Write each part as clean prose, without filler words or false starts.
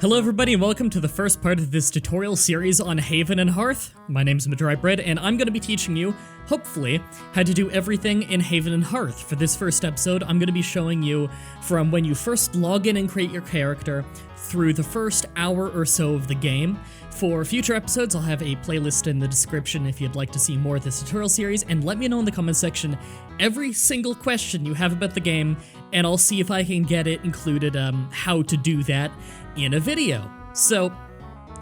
Hello everybody and welcome to the first part of this tutorial series on Haven and Hearth. My name's Mah-Dry-Bread and I'm going to be teaching you, hopefully, how to do everything in Haven and Hearth. For this first episode, I'm going to be showing you from when you first log in and create your character through the first hour or so of the game. For future episodes, I'll have a playlist in the description if you'd like to see more of this tutorial series, and let me know in the comment section every single question you have about the game, and I'll see if I can get it included how to do that in a video. So,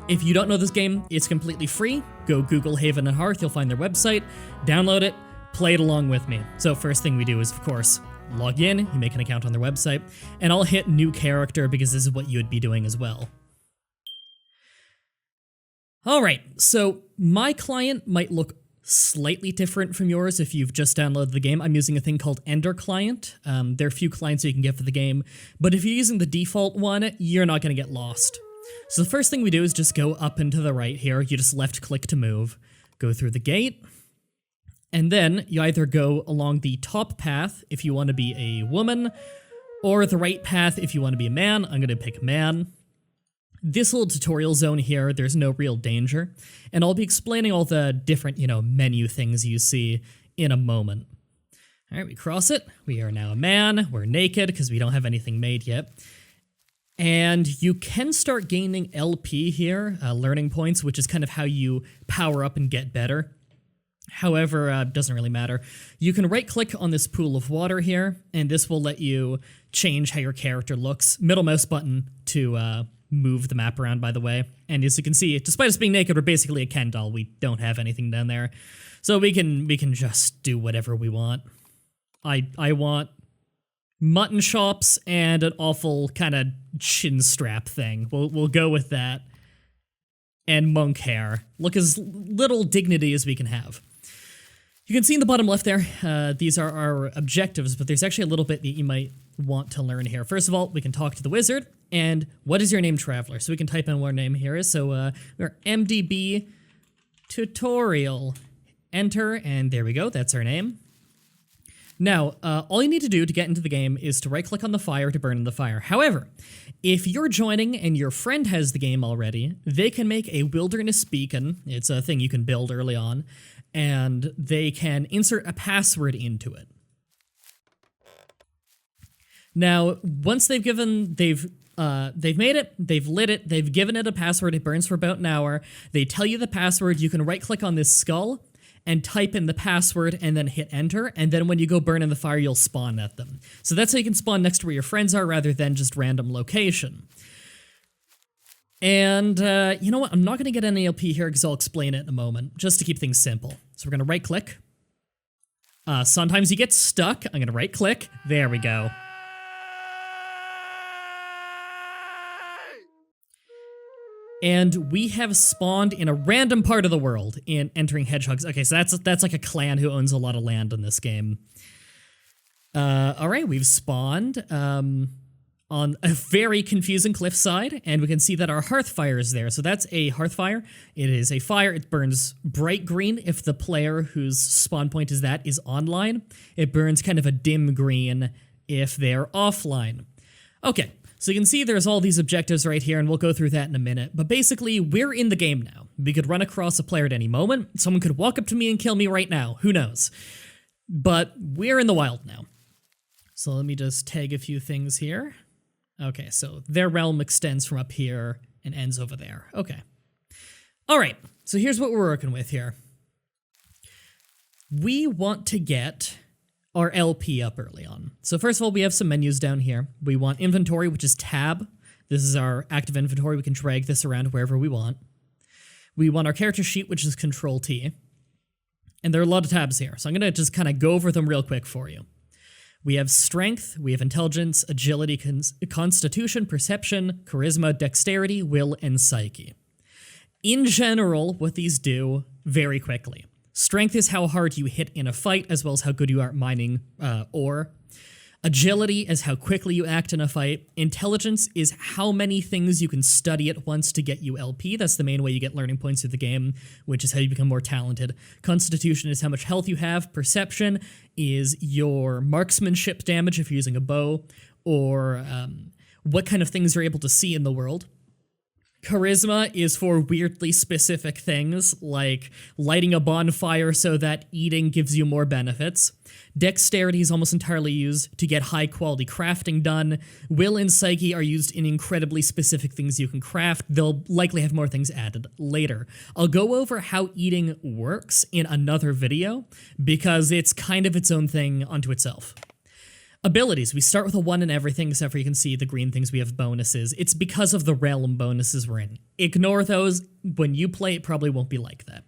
if you don't know this game, it's completely free. Go Google Haven and Hearth, you'll find their website, download it, play it along with me. So first thing we do is, of course, log in, you make an account on their website, and I'll hit new character because this is what you would be doing as well. Alright, so my client might look slightly different from yours if you've just downloaded the game. I'm using a thing called Ender Client. There are a few clients you can get for the game, but if you're using the default one, you're not going to get lost. So the first thing we do is just go up and to the right here. You just left click to move. Go through the gate, and then you either go along the top path if you want to be a woman, or the right path if you want to be a man. I'm going to pick man. This little tutorial zone here, there's no real danger, and I'll be explaining all the different, menu things you see in a moment. Alright, we cross it. We are now a man. We're naked because we don't have anything made yet. And you can start gaining LP here, learning points, which is kind of how you power up and get better. However, it doesn't really matter. You can right-click on this pool of water here, and this will let you change how your character looks. Middle mouse button to move the map around, by the way. And as you can see, despite us being naked, we're basically a Ken doll. We don't have anything down there. So we can just do whatever we want. I want mutton chops and an awful kind of chin strap thing. We'll go with that. And monk hair. Look as little dignity as we can have. You can see in the bottom left there, these are our objectives, but there's actually a little bit that you might want to learn here. First of all, we can talk to the wizard, and what is your name, traveler? So we can type in what our name here is. So we're MDB tutorial. Enter, and there we go, that's our name. Now, all you need to do to get into the game is to right-click on the fire to burn in the fire. However, if you're joining and your friend has the game already, they can make a wilderness beacon. It's a thing you can build early on, and they can insert a password into it. Now, once they've made it, they've lit it, they've given it a password, it burns for about an hour, they tell you the password, you can right-click on this skull, and type in the password and then hit enter, and then when you go burn in the fire, you'll spawn at them. So that's how you can spawn next to where your friends are rather than just random location. And you know what, I'm not going to get any LP here because I'll explain it in a moment, just to keep things simple. So we're going to right click. Sometimes you get stuck. I'm going to right click. There we go. And we have spawned in a random part of the world in Entering Hedgehogs. Okay, so that's like a clan who owns a lot of land in this game. Alright, we've spawned on a very confusing cliffside, and we can see that our hearth fire is there. So that's a hearth fire. It is a fire. It burns bright green if the player whose spawn point is that is online. It burns kind of a dim green if they're offline. Okay. So you can see there's all these objectives right here, and we'll go through that in a minute. But basically, we're in the game now. We could run across a player at any moment. Someone could walk up to me and kill me right now. Who knows? But we're in the wild now. So let me just tag a few things here. Okay, so their realm extends from up here and ends over there. Okay. All right, so here's what we're working with here. We want to get our LP up early on. So first of all, we have some menus down here. We want inventory, which is tab. This is our active inventory. We can drag this around wherever we want. We want our character sheet, which is Control T. And there are a lot of tabs here, so I'm going to just kind of go over them real quick for you. We have strength, we have intelligence, agility, constitution, perception, charisma, dexterity, will, and psyche. In general, what these do very quickly. Strength is how hard you hit in a fight, as well as how good you are at mining ore. Agility is how quickly you act in a fight. Intelligence is how many things you can study at once to get you LP. That's the main way you get learning points through the game, which is how you become more talented. Constitution is how much health you have. Perception is your marksmanship damage if you're using a bow, or what kind of things you're able to see in the world. Charisma is for weirdly specific things, like lighting a bonfire so that eating gives you more benefits. Dexterity is almost entirely used to get high-quality crafting done. Will and Psyche are used in incredibly specific things you can craft. They'll likely have more things added later. I'll go over how eating works in another video, because it's kind of its own thing unto itself. Abilities. We start with a 1 in everything, except for you can see the green things we have bonuses. It's because of the realm bonuses we're in. Ignore those. When you play, it probably won't be like that.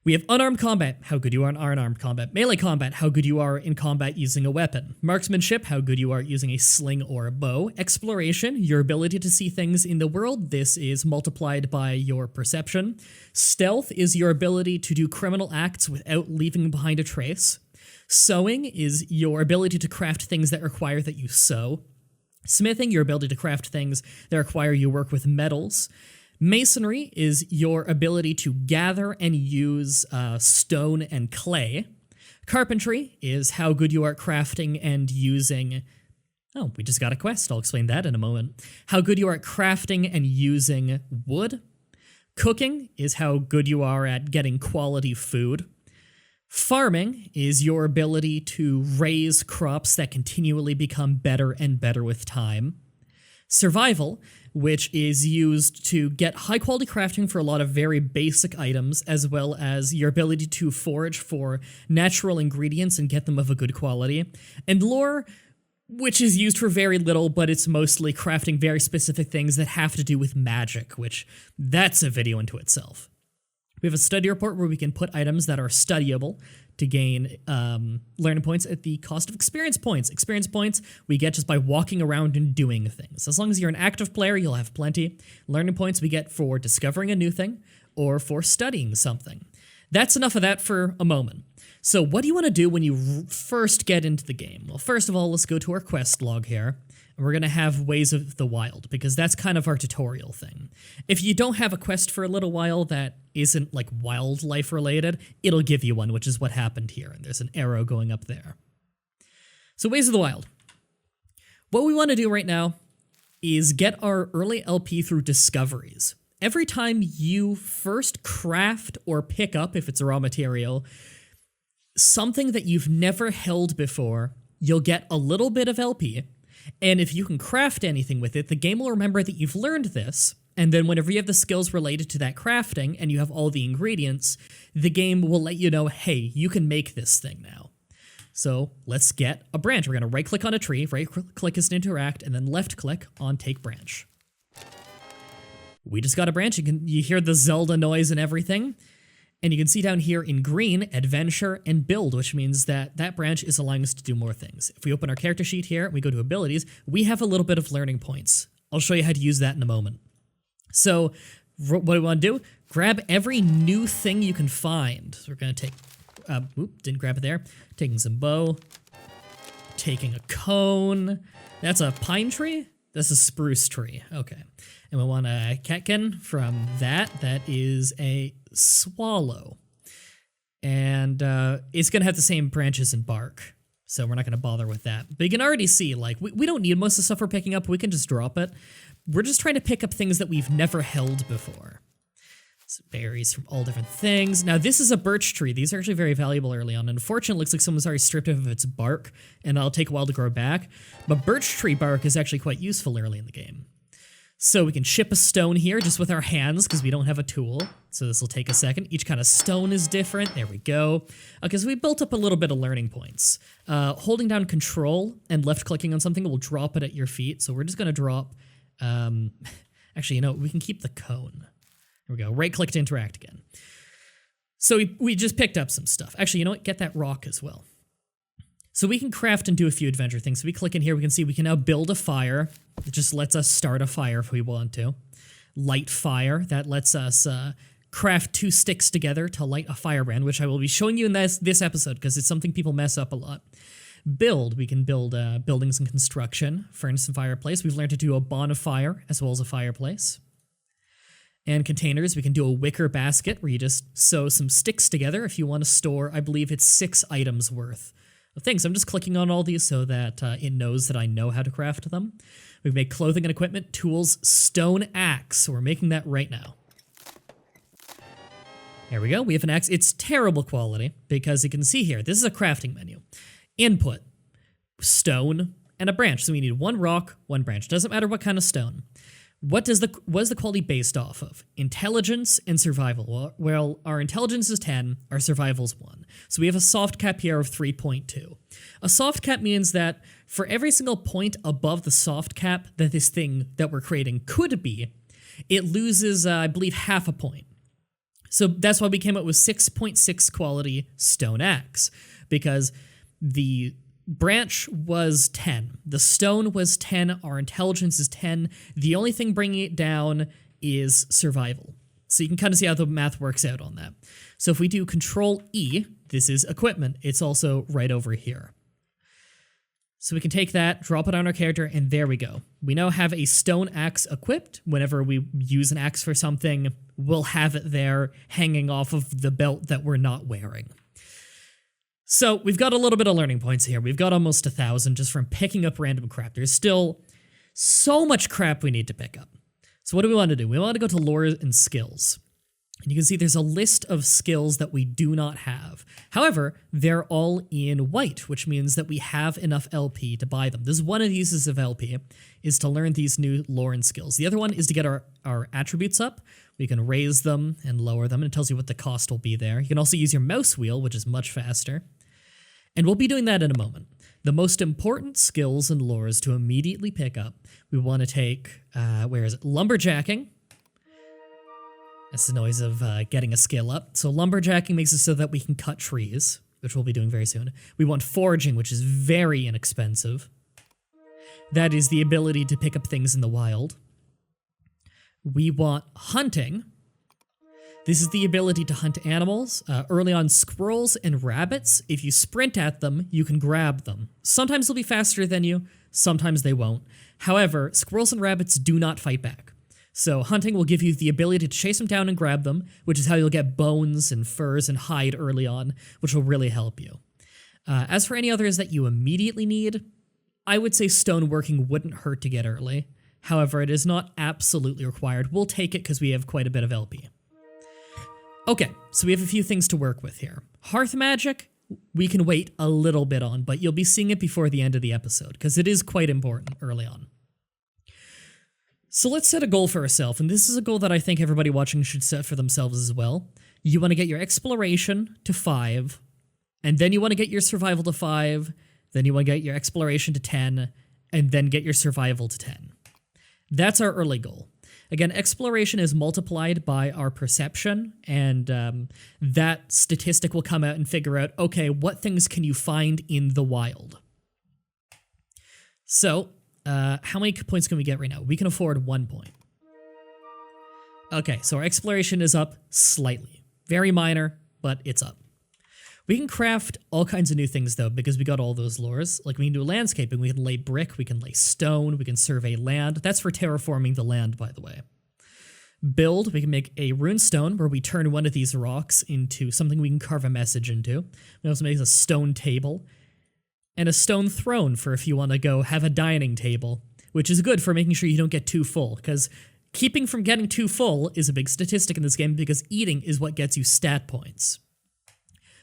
We have unarmed combat, how good you are in unarmed combat. Melee combat, how good you are in combat using a weapon. Marksmanship, how good you are using a sling or a bow. Exploration, your ability to see things in the world. This is multiplied by your perception. Stealth is your ability to do criminal acts without leaving behind a trace. Sewing is your ability to craft things that require that you sew. Smithing, your ability to craft things that require you work with metals. Masonry is your ability to gather and use stone and clay. Carpentry is how good you are at crafting and using... Oh, we just got a quest. I'll explain that in a moment. How good you are at crafting and using wood. Cooking is how good you are at getting quality food. Farming is your ability to raise crops that continually become better and better with time. Survival, which is used to get high-quality crafting for a lot of very basic items, as well as your ability to forage for natural ingredients and get them of a good quality. And lore, which is used for very little, but it's mostly crafting very specific things that have to do with magic, which that's a video into itself. We have a study report where we can put items that are studyable to gain learning points at the cost of experience points. Experience points we get just by walking around and doing things. As long as you're an active player, you'll have plenty. Learning points we get for discovering a new thing or for studying something. That's enough of that for a moment. So what do you want to do when you first get into the game? Well, first of all, let's go to our quest log here. And we're going to have Ways of the Wild, because that's kind of our tutorial thing. If you don't have a quest for a little while that isn't like wildlife related, it'll give you one, which is what happened here. And there's an arrow going up there. So Ways of the Wild. What we want to do right now is get our early LP through discoveries. Every time you first craft or pick up, if it's a raw material, something that you've never held before, you'll get a little bit of LP. And if you can craft anything with it, the game will remember that you've learned this, and then whenever you have the skills related to that crafting and you have all the ingredients, the game will let you know, hey, you can make this thing now. So let's get a branch. We're going to right-click on a tree, right-click is to interact, and then left-click on Take Branch. We just got a branch. You hear the Zelda noise and everything. And you can see down here in green, Adventure and Build, which means that that branch is allowing us to do more things. If we open our character sheet here, we go to Abilities, we have a little bit of learning points. I'll show you how to use that in a moment. So what we want to do, grab every new thing you can find. So we're going to take, didn't grab it there. Taking some bow, taking a cone. That's a pine tree? That's a spruce tree. Okay. And we want a catkin from that. That is a swallow. And it's going to have the same branches and bark. So we're not going to bother with that. But you can already see, like, we don't need most of the stuff we're picking up. We can just drop it. We're just trying to pick up things that we've never held before. So berries from all different things. Now, this is a birch tree. These are actually very valuable early on. Unfortunately, it looks like someone's already stripped it of its bark, and it'll take a while to grow back. But birch tree bark is actually quite useful early in the game. So we can chip a stone here just with our hands because we don't have a tool. So this will take a second. Each kind of stone is different. There we go. Okay, so we built up a little bit of learning points. Holding down Control and left-clicking on something will drop it at your feet. So we're just going to drop... actually, you know, we can keep the cone. There we go. Right-click to interact again. So we just picked up some stuff. Actually, you know what? Get that rock as well. So we can craft and do a few adventure things. So we click in here, we can see we can now build a fire. It just lets us start a fire if we want to. Light fire, that lets us craft 2 sticks together to light a firebrand, which I will be showing you in this episode because it's something people mess up a lot. Build, we can build buildings and construction, furnace and fireplace. We've learned to do a bonfire as well as a fireplace. And containers, we can do a wicker basket where you just sew some sticks together if you want to store, I believe it's 6 items worth things. I'm just clicking on all these so that it knows that I know how to craft them. We've made clothing and equipment, tools, stone axe. So we're making that right now. There we go. We have an axe. It's terrible quality because you can see here, this is a crafting menu. Input, stone, and a branch. So we need one rock, one branch. Doesn't matter what kind of stone. What is the quality based off of? Intelligence and survival. Well, our intelligence is 10, our survival is 1. So we have a soft cap here of 3.2. A soft cap means that for every single point above the soft cap that this thing that we're creating could be, it loses, I believe, half a point. So that's why we came up with 6.6 quality stone axe, because the branch was 10. The stone was 10. Our intelligence is 10. The only thing bringing it down is survival. So you can kind of see how the math works out on that. So if we do Control E, this is equipment. It's also right over here. So we can take that, drop it on our character, and there we go. We now have a stone axe equipped. Whenever we use an axe for something, we'll have it there hanging off of the belt that we're not wearing. So we've got a little bit of learning points here. We've got almost 1,000 just from picking up random crap. There's still so much crap we need to pick up. So what do we want to do? We want to go to lore and skills. And you can see there's a list of skills that we do not have. However, they're all in white, which means that we have enough LP to buy them. This is one of the uses of LP, is to learn these new lore and skills. The other one is to get our attributes up. We can raise them and lower them, and it tells you what the cost will be there. You can also use your mouse wheel, which is much faster. And we'll be doing that in a moment. The most important skills and lores to immediately pick up, we want to take, where is it? Lumberjacking. That's the noise of getting a skill up. So lumberjacking makes it so that we can cut trees, which we'll be doing very soon. We want foraging, which is very inexpensive. That is the ability to pick up things in the wild. We want hunting. This is the ability to hunt animals. Early on, squirrels and rabbits, if you sprint at them, you can grab them. Sometimes they'll be faster than you, sometimes they won't. However, squirrels and rabbits do not fight back. So hunting will give you the ability to chase them down and grab them, which is how you'll get bones and furs and hide early on, which will really help you. As for any others that you immediately need, I would say stoneworking wouldn't hurt to get early. However, it is not absolutely required. We'll take it because we have quite a bit of LP. Okay, so we have a few things to work with here. Hearth magic, we can wait a little bit on, but you'll be seeing it before the end of the episode, because it is quite important early on. So let's set a goal for ourselves, and this is a goal that I think everybody watching should set for themselves as well. You want to get your exploration to 5, and then you want to get your survival to 5, then you want to get your exploration to 10, and then get your survival to 10. That's our early goal. Again, exploration is multiplied by our perception, and that statistic will come out and figure out, okay, what things can you find in the wild? So, how many points can we get right now? We can afford 1 point. Okay, so our exploration is up slightly. Very minor, but it's up. We can craft all kinds of new things, though, because we got all those lures. Like, we can do landscaping, we can lay brick, we can lay stone, we can survey land. That's for terraforming the land, by the way. Build, we can make a rune stone, where we turn one of these rocks into something we can carve a message into. We also make a stone table, and a stone throne for if you want to go have a dining table, which is good for making sure you don't get too full, because keeping from getting too full is a big statistic in this game, because eating is what gets you stat points.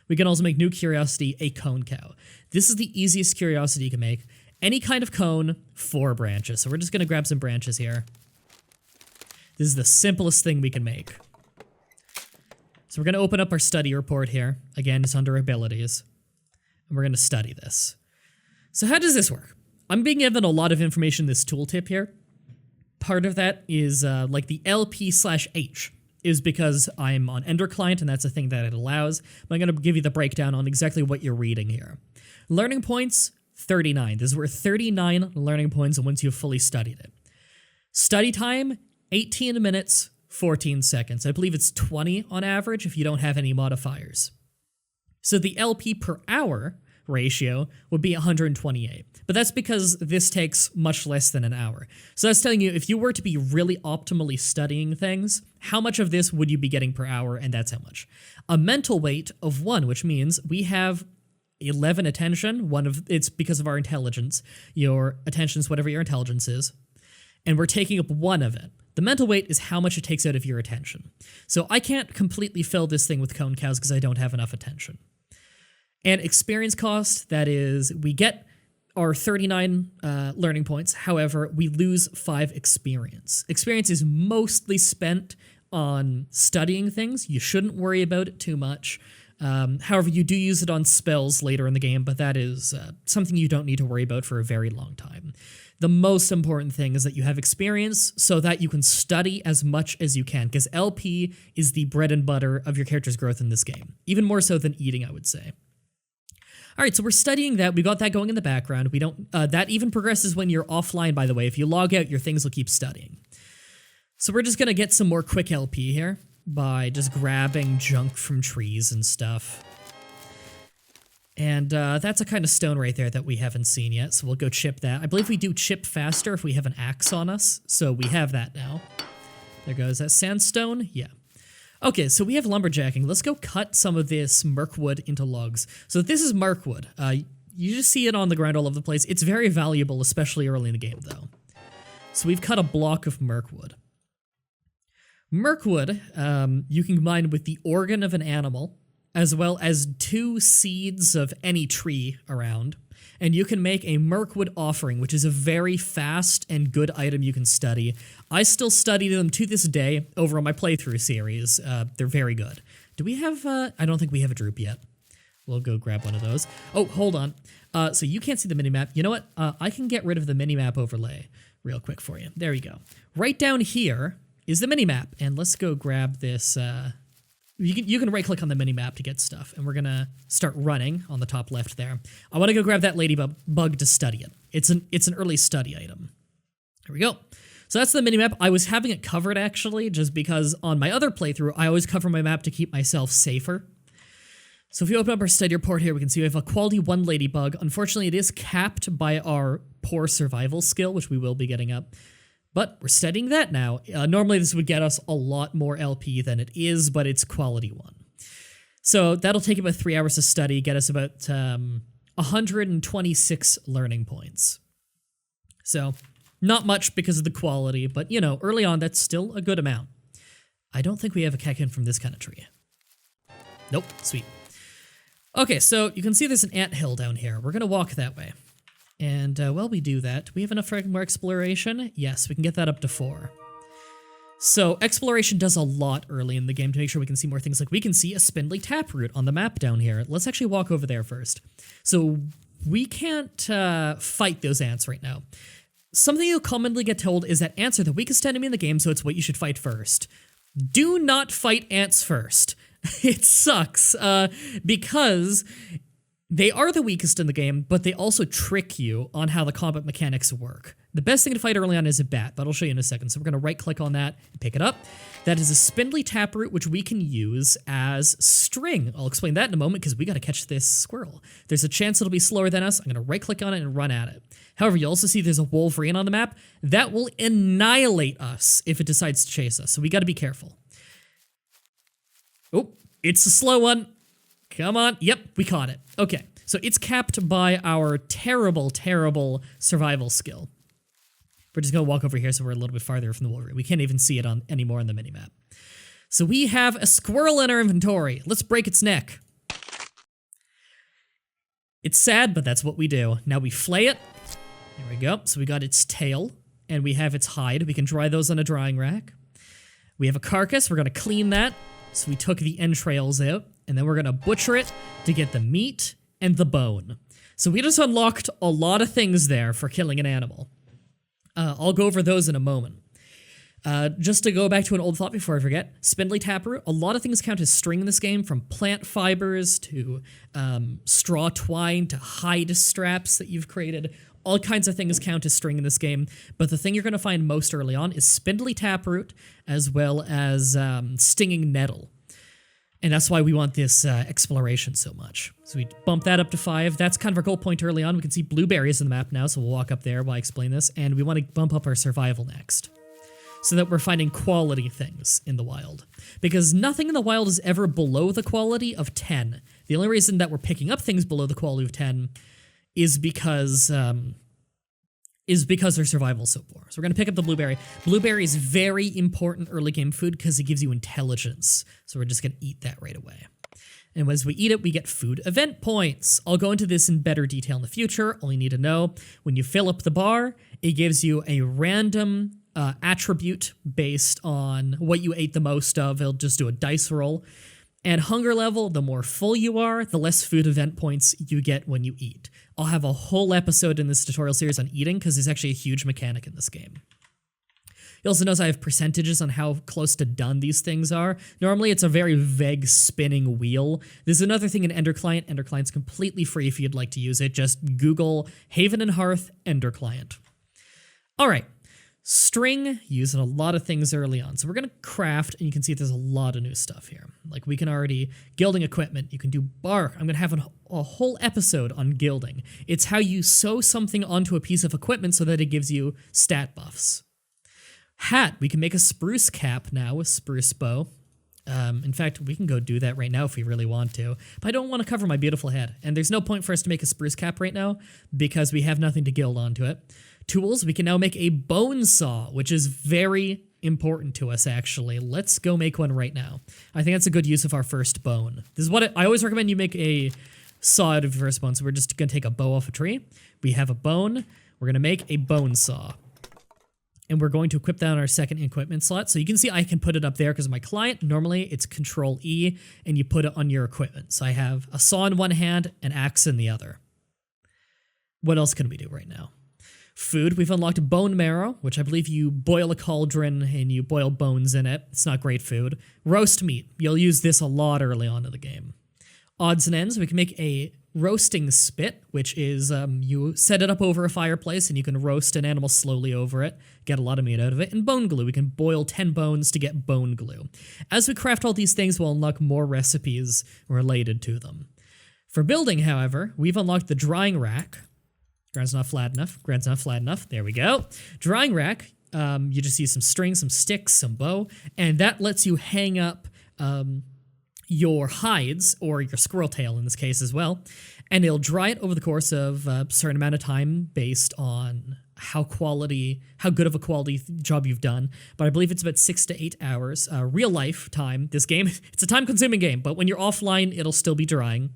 We can also make new curiosity a cone cow. This is the easiest curiosity you can make. Any kind of cone, 4 branches. So we're just going to grab some branches here. This is the simplest thing we can make. So we're going to open up our study report here. Again, it's under abilities. And we're going to study this. So how does this work? I'm being given a lot of information in this tooltip here. Part of that is like the LP/H. Is because I'm on Ender Client, and that's a thing that it allows. But I'm going to give you the breakdown on exactly what you're reading here. Learning points, 39. This is worth 39 learning points once you've fully studied it. Study time, 18 minutes, 14 seconds. I believe it's 20 on average if you don't have any modifiers. So the LP per hour ratio would be 128. But that's because this takes much less than an hour. So that's telling you, if you were to be really optimally studying things, how much of this would you be getting per hour, and that's how much. A mental weight of 1, which means we have 11 attention. It's because of our intelligence. Your attention is whatever your intelligence is. And we're taking up 1 of it. The mental weight is how much it takes out of your attention. So I can't completely fill this thing with cone cows because I don't have enough attention. And experience cost, that is, we get our 39 learning points. However, we lose 5 experience. Experience is mostly spent on studying things. You shouldn't worry about it too much. However, you do use it on spells later in the game, but that is something you don't need to worry about for a very long time. The most important thing is that you have experience so that you can study as much as you can, because LP is the bread and butter of your character's growth in this game. Even more so than eating, I would say. All right, so we're studying that. We got that going in the background. We don't. That even progresses when you're offline, by the way. If you log out, your things will keep studying. So we're just going to get some more quick LP here by just grabbing junk from trees and stuff. And that's a kind of stone right there that we haven't seen yet, so we'll go chip that. I believe we do chip faster if we have an axe on us, so we have that now. There goes that sandstone. Yeah. Okay, so we have lumberjacking. Let's go cut some of this mirkwood into logs. So this is mirkwood. You just see it on the ground all over the place. It's very valuable, especially early in the game, though. So we've cut a block of mirkwood. Mirkwood, you can combine with the organ of an animal, as well as 2 seeds of any tree around, and you can make a mirkwood offering, which is a very fast and good item you can study. I still study them to this day over on my playthrough series. They're very good. Do we have, I don't think we have a droop yet. We'll go grab one of those. Oh, hold on. So you can't see the minimap. You know what? I can get rid of the minimap overlay real quick for you. There you go. Right down here is the minimap, and let's go grab this, you can right-click on the minimap to get stuff, and we're gonna start running on the top left there. I want to go grab that ladybug to study it. It's an early study item. Here we go. So that's the minimap. I was having it covered, actually, just because on my other playthrough, I always cover my map to keep myself safer. So if you open up our study report here, we can see we have a quality 1 ladybug. Unfortunately, it is capped by our poor survival skill, which we will be getting up. But we're studying that now. Normally this would get us a lot more LP than it is, but it's quality 1. So that'll take about 3 hours to study, get us about 126 learning points. So not much because of the quality, but you know, early on that's still a good amount. I don't think we have a Kekin from this kind of tree. Nope, sweet. Okay, so you can see there's an anthill down here. We're gonna walk that way. And while we do that, do we have enough for more exploration? Yes, we can get that up to 4. So exploration does a lot early in the game to make sure we can see more things. Like we can see a spindly taproot on the map down here. Let's actually walk over there first. So we can't fight those ants right now. Something you'll commonly get told is that ants are the weakest enemy in the game, so it's what you should fight first. Do not fight ants first. It sucks because they are the weakest in the game, but they also trick you on how the combat mechanics work. The best thing to fight early on is a bat, but I'll show you in a second. So we're going to right-click on that and pick it up. That is a spindly taproot, which we can use as string. I'll explain that in a moment because we got to catch this squirrel. There's a chance it'll be slower than us. I'm going to right-click on it and run at it. However, you also see there's a wolverine on the map. That will annihilate us if it decides to chase us, so we got to be careful. Oh, it's a slow one. Come on. Yep, we caught it. Okay, so it's capped by our terrible, terrible survival skill. We're just going to walk over here so we're a little bit farther from the wolverine. We can't even see it anymore on the minimap. So we have a squirrel in our inventory. Let's break its neck. It's sad, but that's what we do. Now we flay it. There we go. So we got its tail, and we have its hide. We can dry those on a drying rack. We have a carcass. We're going to clean that. So we took the entrails out, and then we're going to butcher it to get the meat and the bone. So we just unlocked a lot of things there for killing an animal. I'll go over those in a moment. Just to go back to an old thought before I forget, spindly taproot, a lot of things count as string in this game, from plant fibers to straw twine to hide straps that you've created. All kinds of things count as string in this game, but the thing you're going to find most early on is spindly taproot, as well as stinging nettle. And that's why we want this exploration so much. So we bump that up to 5. That's kind of our goal point early on. We can see blueberries on the map now, so we'll walk up there while I explain this. And we want to bump up our survival next, so that we're finding quality things in the wild. Because nothing in the wild is ever below the quality of 10. The only reason that we're picking up things below the quality of 10 is because their survival is so poor. So we're going to pick up the blueberry. Blueberry is very important early game food because it gives you intelligence. So we're just going to eat that right away. And as we eat it, we get food event points. I'll go into this in better detail in the future. All you need to know, when you fill up the bar, it gives you a random attribute based on what you ate the most of. It'll just do a dice roll. And hunger level, the more full you are, the less food event points you get when you eat. I'll have a whole episode in this tutorial series on eating because there's actually a huge mechanic in this game. You also notice I have percentages on how close to done these things are. Normally, it's a very vague spinning wheel. There's another thing in Ender Client. Ender Client's completely free if you'd like to use it. Just Google Haven and Hearth Ender Client. All right. String, using a lot of things early on. So we're going to craft, and you can see there's a lot of new stuff here. Like we can already, gilding equipment, you can do bark. I'm going to have a whole episode on gilding. It's how you sew something onto a piece of equipment so that it gives you stat buffs. Hat, we can make a spruce cap now with spruce bow. In fact, we can go do that right now if we really want to. But I don't want to cover my beautiful head. And there's no point for us to make a spruce cap right now because we have nothing to gild onto it. Tools, we can now make a bone saw, which is very important to us, actually. Let's go make one right now. I think that's a good use of our first bone. This is what I always recommend you make a saw out of your first bone. So we're just going to take a bow off a tree. We have a bone. We're going to make a bone saw. And we're going to equip that on our second equipment slot. So you can see I can put it up there because my client, normally it's Control E, and you put it on your equipment. So I have a saw in one hand, an axe in the other. What else can we do right now? Food, we've unlocked bone marrow, which I believe you boil a cauldron and you boil bones in it. It's not great food. Roast meat, you'll use this a lot early on in the game. Odds and ends, we can make a roasting spit, which is you set it up over a fireplace and you can roast an animal slowly over it, get a lot of meat out of it. And bone glue, we can boil 10 bones to get bone glue. As we craft all these things, we'll unlock more recipes related to them. For building, however, we've unlocked the drying rack. Ground's not flat enough. Ground's not flat enough. There we go. Drying rack, you just use some string, some sticks, some bow, and that lets you hang up your hides, or your squirrel tail in this case as well, and it'll dry it over the course of a certain amount of time based on how good of a quality job you've done. But I believe it's about 6 to 8 hours. Real life time. This game, it's a time-consuming game, but when you're offline, it'll still be drying.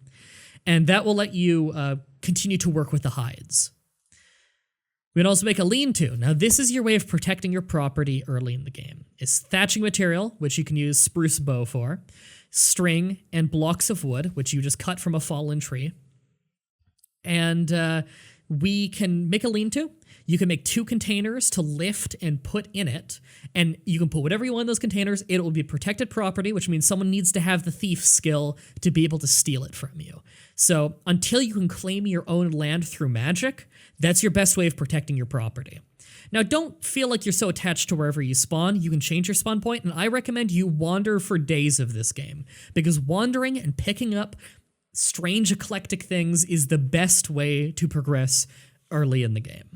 And that will let you continue to work with the hides. We can also make a lean-to. Now, this is your way of protecting your property early in the game. It's thatching material, which you can use spruce bow for, string, and blocks of wood, which you just cut from a fallen tree. And we can make a lean-to. You can make 2 containers to lift and put in it, and you can put whatever you want in those containers. It will be protected property, which means someone needs to have the thief skill to be able to steal it from you. So until you can claim your own land through magic, that's your best way of protecting your property. Now, don't feel like you're so attached to wherever you spawn. You can change your spawn point, and I recommend you wander for days of this game, because wandering and picking up strange eclectic things is the best way to progress early in the game.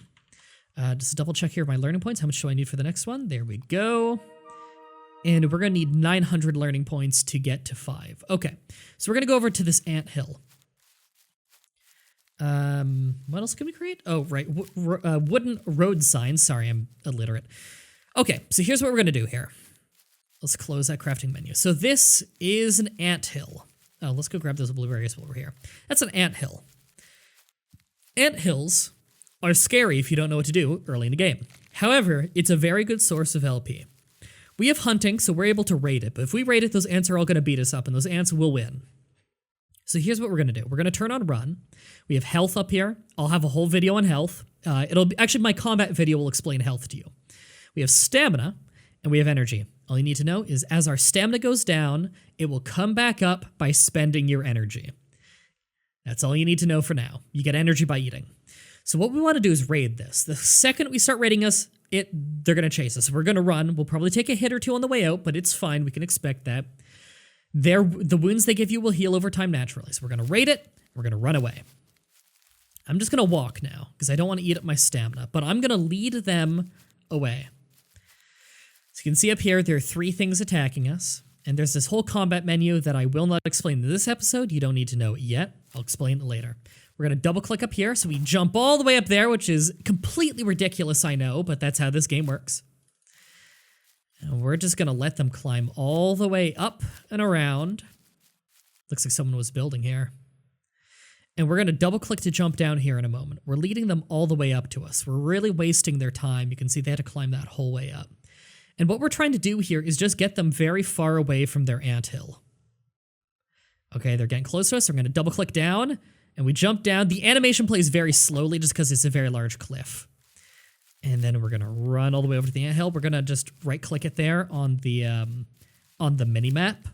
Just double check here my learning points. How much do I need for the next one? There we go. And we're going to need 900 learning points to get to 5. Okay, so we're going to go over to this anthill. What else can we create? Oh, right. Wooden road signs. Sorry, I'm illiterate. Okay, so here's what we're going to do here. Let's close that crafting menu. So this is an anthill. Oh, let's go grab those blueberries while we're here. That's an anthill. Anthills are scary if you don't know what to do early in the game. However, it's a very good source of LP. We have hunting, so we're able to raid it, but if we raid it, those ants are all going to beat us up, and those ants will win. So here's what we're going to do. We're going to turn on run. We have health up here. I'll have a whole video on health. Actually, my combat video will explain health to you. We have stamina, and we have energy. All you need to know is as our stamina goes down, it will come back up by spending your energy. That's all you need to know for now. You get energy by eating. So what we want to do is raid this. The second we start raiding us, they're going to chase us. We're going to run. We'll probably take a hit or two on the way out, but it's fine. We can expect that. The wounds they give you will heal over time naturally. So we're going to raid it. We're going to run away. I'm just going to walk now because I don't want to eat up my stamina, but I'm going to lead them away. So you can see up here, there are 3 things attacking us. And there's this whole combat menu that I will not explain in this episode. You don't need to know it yet. I'll explain it later. We're going to double click up here. So we jump all the way up there, which is completely ridiculous, I know, but that's how this game works. And we're just going to let them climb all the way up and around. Looks like someone was building here. And we're going to double click to jump down here in a moment. We're leading them all the way up to us. We're really wasting their time. You can see they had to climb that whole way up. And what we're trying to do here is just get them very far away from their anthill. Okay, they're getting close to us. So we're going to double click down and we jump down. The animation plays very slowly just because it's a very large cliff. And then we're going to run all the way over to the anthill. We're going to just right click it there on the mini map,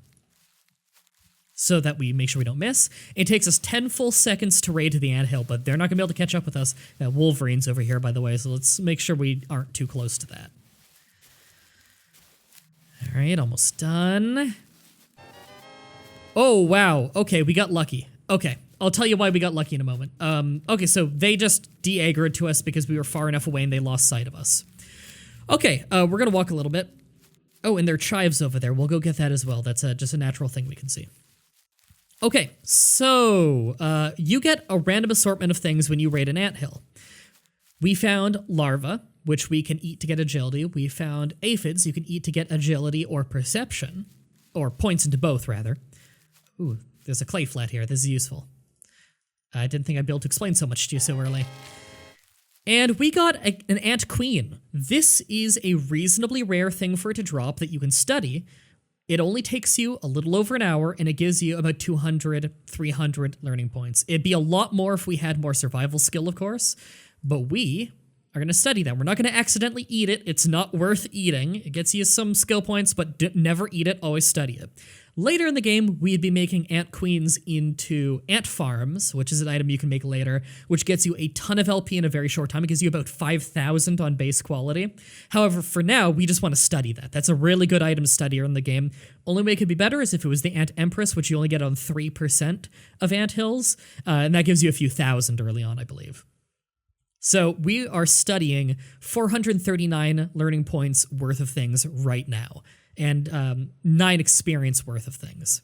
so that we make sure we don't miss. It takes us 10 full seconds to raid to the anthill, but they're not going to be able to catch up with us. That Wolverine's over here, by the way, so let's make sure we aren't too close to that. All right, almost done. Oh, wow. Okay, we got lucky. Okay, I'll tell you why we got lucky in a moment. Okay, so they just de-aggroed to us because we were far enough away and they lost sight of us. Okay, we're going to walk a little bit. Oh, and there are chives over there. We'll go get that as well. That's just a natural thing we can see. Okay, so you get a random assortment of things when you raid an anthill. We found larvae, which we can eat to get agility. We found aphids you can eat to get agility or perception, or points into both, rather. Ooh, there's a clay flat here. This is useful. I didn't think I'd be able to explain so much to you so early. And we got an ant queen. This is a reasonably rare thing for it to drop that you can study. It only takes you a little over an hour, and it gives you about 200, 300 learning points. It'd be a lot more if we had more survival skill, of course, but we are going to study that. We're not going to accidentally eat it. It's not worth eating. It gets you some skill points, but never eat it. Always study it. Later in the game, we'd be making ant queens into ant farms, which is an item you can make later, which gets you a ton of LP in a very short time. It gives you about 5,000 on base quality. However, for now, we just want to study that. That's a really good item to study in the game. Only way it could be better is if it was the Ant Empress, which you only get on 3% of ant hills, and that gives you a few thousand early on, I believe. So we are studying 439 learning points worth of things right now, and 9 experience worth of things.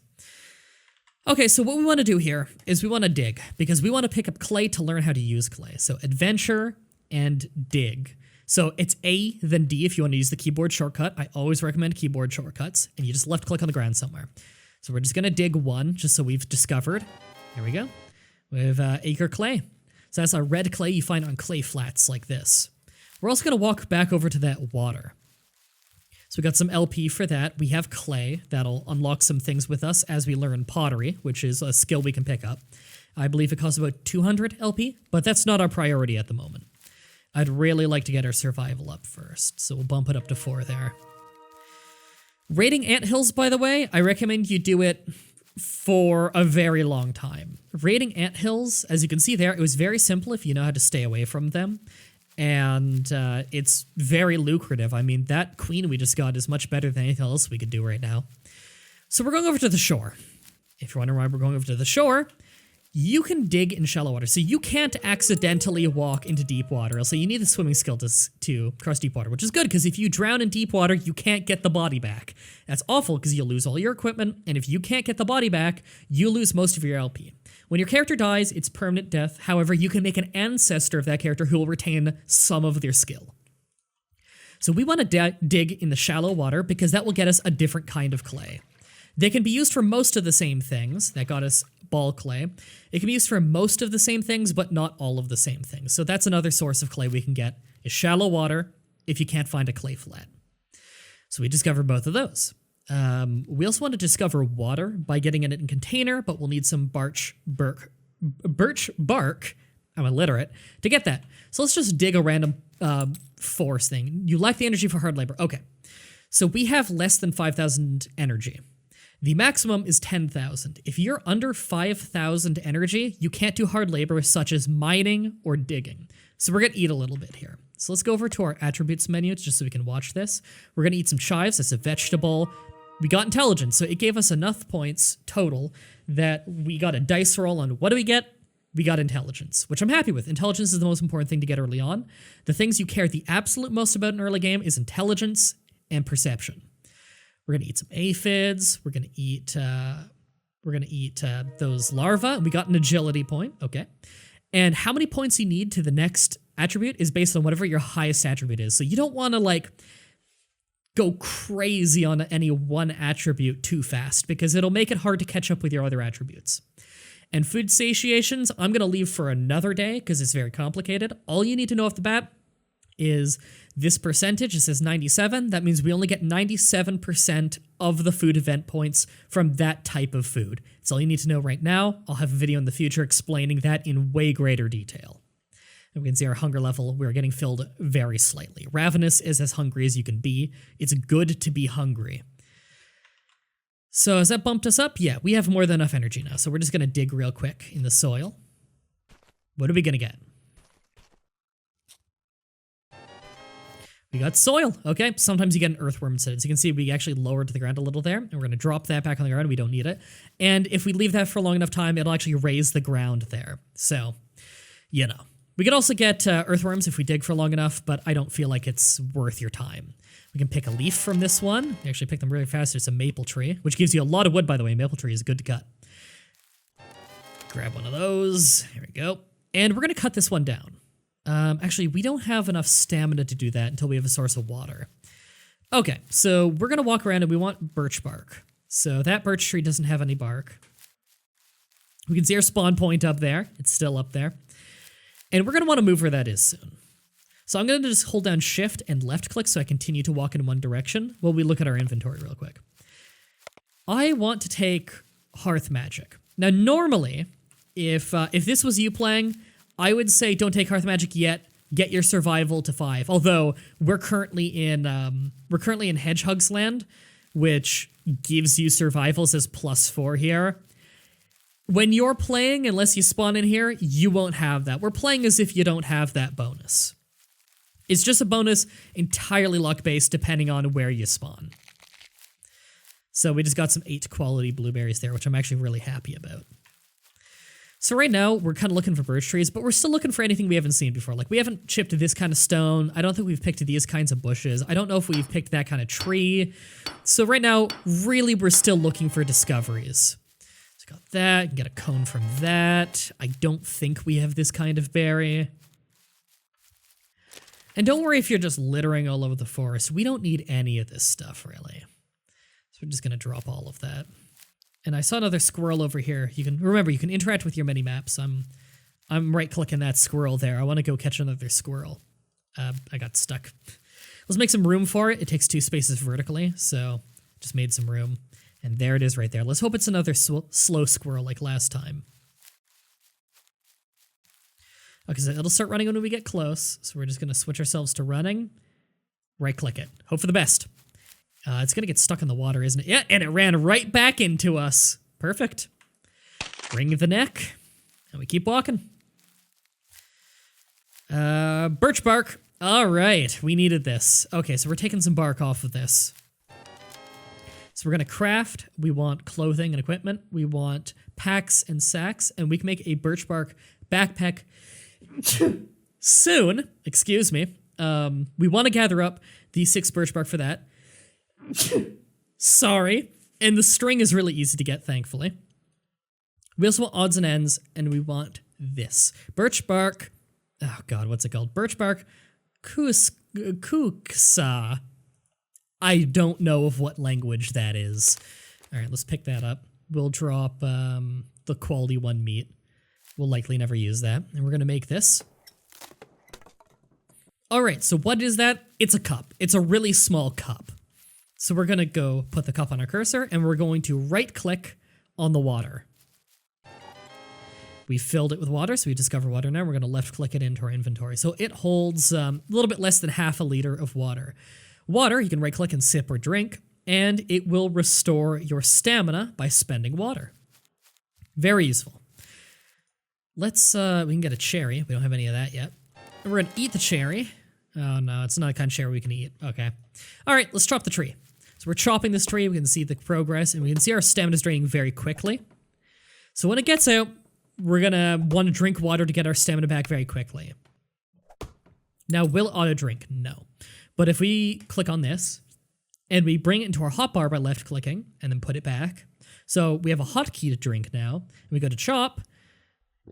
Okay, so what we want to do here is we want to dig, because we want to pick up clay to learn how to use clay. So adventure and dig. So it's A, then D if you want to use the keyboard shortcut. I always recommend keyboard shortcuts, and you just left click on the ground somewhere. So we're just going to dig 1, just so we've discovered. Here we go. We have acre clay. So that's our red clay you find on clay flats like this. We're also going to walk back over to that water. So we got some LP for that. We have clay. That'll unlock some things with us as we learn pottery, which is a skill we can pick up. I believe it costs about 200 LP, but that's not our priority at the moment. I'd really like to get our survival up first, so we'll bump it up to 4 there. Raiding anthills, by the way, I recommend you do it for a very long time. Raiding anthills, as you can see there, it was very simple if you know how to stay away from them. And it's very lucrative. I mean, that queen we just got is much better than anything else we could do right now. So we're going over to the shore. If you're wondering why we're going over to the shore, you can dig in shallow water. So you can't accidentally walk into deep water. So you need the swimming skill to cross deep water, which is good because if you drown in deep water, you can't get the body back. That's awful because you'll lose all your equipment. And if you can't get the body back, you lose most of your LP. When your character dies, it's permanent death. However, you can make an ancestor of that character who will retain some of their skill. So we want to dig in the shallow water because that will get us a different kind of clay. They can be used for most of the same things. That got us ball clay. It can be used for most of the same things, but not all of the same things. So that's another source of clay we can get, is shallow water if you can't find a clay flat. So we discovered both of those. We also want to discover water by getting it in a container, but we'll need some birch bark, I'm illiterate, to get that. So let's just dig a random forest thing. You lack the energy for hard labor. Okay. So we have less than 5,000 energy. The maximum is 10,000. If you're under 5,000 energy, you can't do hard labor such as mining or digging. So we're going to eat a little bit here. So let's go over to our attributes menu just so we can watch this. We're going to eat some chives. That's a vegetable. We got intelligence, so it gave us enough points total that we got a dice roll on what do we get? We got intelligence, which I'm happy with. Intelligence is the most important thing to get early on. The things you care the absolute most about in early game is intelligence and perception. We're gonna eat some aphids. We're gonna eat those larvae. We got an agility point. Okay. And how many points you need to the next attribute is based on whatever your highest attribute is. So you don't want to like go crazy on any one attribute too fast because it'll make it hard to catch up with your other attributes. And food satiations, I'm going to leave for another day because it's very complicated. All you need to know off the bat is this percentage. It says 97. That means we only get 97% of the food event points from that type of food. That's all you need to know right now. I'll have a video in the future explaining that in way greater detail. And we can see our hunger level, we're getting filled very slightly. Ravenous is as hungry as you can be. It's good to be hungry. So has that bumped us up? Yeah, we have more than enough energy now. So we're just going to dig real quick in the soil. What are we going to get? We got soil. Okay, sometimes you get an earthworm instead. As you can see, we actually lowered to the ground a little there. And we're going to drop that back on the ground. We don't need it. And if we leave that for a long enough time, it'll actually raise the ground there. So, you know. We could also get earthworms if we dig for long enough, but I don't feel like it's worth your time. We can pick a leaf from this one. We actually pick them really fast. It's a maple tree, which gives you a lot of wood, by the way. Maple tree is good to cut. Grab one of those. Here we go. And we're going to cut this one down. Actually, we don't have enough stamina to do that until we have a source of water. Okay, so we're going to walk around and we want birch bark. So that birch tree doesn't have any bark. We can see our spawn point up there. It's still up there. And we're going to want to move where that is soon. So I'm going to just hold down shift and left click so I continue to walk in one direction while we look at our inventory real quick. I want to take hearth magic. Now normally, if this was you playing, I would say don't take hearth magic yet. Get your survival to 5. Although we're currently in Hedgehog's land, which gives you survival, says +4 here. When you're playing, unless you spawn in here, you won't have that. We're playing as if you don't have that bonus. It's just a bonus entirely luck-based depending on where you spawn. So we just got some 8 quality blueberries there, which I'm actually really happy about. So right now, we're kind of looking for birch trees, but we're still looking for anything we haven't seen before. Like, we haven't chipped this kind of stone. I don't think we've picked these kinds of bushes. I don't know if we've picked that kind of tree. So right now, really, we're still looking for discoveries. So got that, get a cone from that. I don't think we have this kind of berry. And don't worry if you're just littering all over the forest. We don't need any of this stuff, really. So we're just gonna drop all of that. And I saw another squirrel over here. You can remember, you can interact with your mini-maps. I'm right-clicking that squirrel there. I want to go catch another squirrel. I got stuck. Let's make some room for it. It takes 2 spaces vertically, so just made some room. And there it is right there. Let's hope it's another slow squirrel like last time. Okay, so it'll start running when we get close. So we're just going to switch ourselves to running. Right-click it. Hope for the best. It's going to get stuck in the water, isn't it? Yeah, and it ran right back into us. Perfect. Wring the neck. And we keep walking. Birch bark. All right, we needed this. Okay, so we're taking some bark off of this. So we're going to craft. We want clothing and equipment. We want packs and sacks. And we can make a birch bark backpack soon. Excuse me. We want to gather up the 6 birch bark for that. Sorry. And the string is really easy to get, thankfully. We also want odds and ends, and we want this. Birch bark. Oh, God, what's it called? Birch bark. Kuksa. I don't know of what language that is. All right, let's pick that up. We'll drop the quality 1 meat. We'll likely never use that. And we're going to make this. All right, so what is that? It's a cup. It's a really small cup. So we're going to go put the cup on our cursor, and we're going to right-click on the water. We filled it with water, so we discover water now. We're going to left-click it into our inventory. So it holds a little bit less than half a liter of water. Water, you can right-click and sip or drink, and it will restore your stamina by spending water. Very useful. Let's, we can get a cherry. We don't have any of that yet. And we're going to eat the cherry. Oh, no, it's not a kind of cherry we can eat. Okay. All right, let's chop the tree. So we're chopping this tree. We can see the progress, and we can see our stamina is draining very quickly. So when it gets out, we're going to want to drink water to get our stamina back very quickly. Now, will it auto-drink? No. But if we click on this, and we bring it into our hotbar by left-clicking and then put it back. So we have a hotkey to drink now, and we go to chop.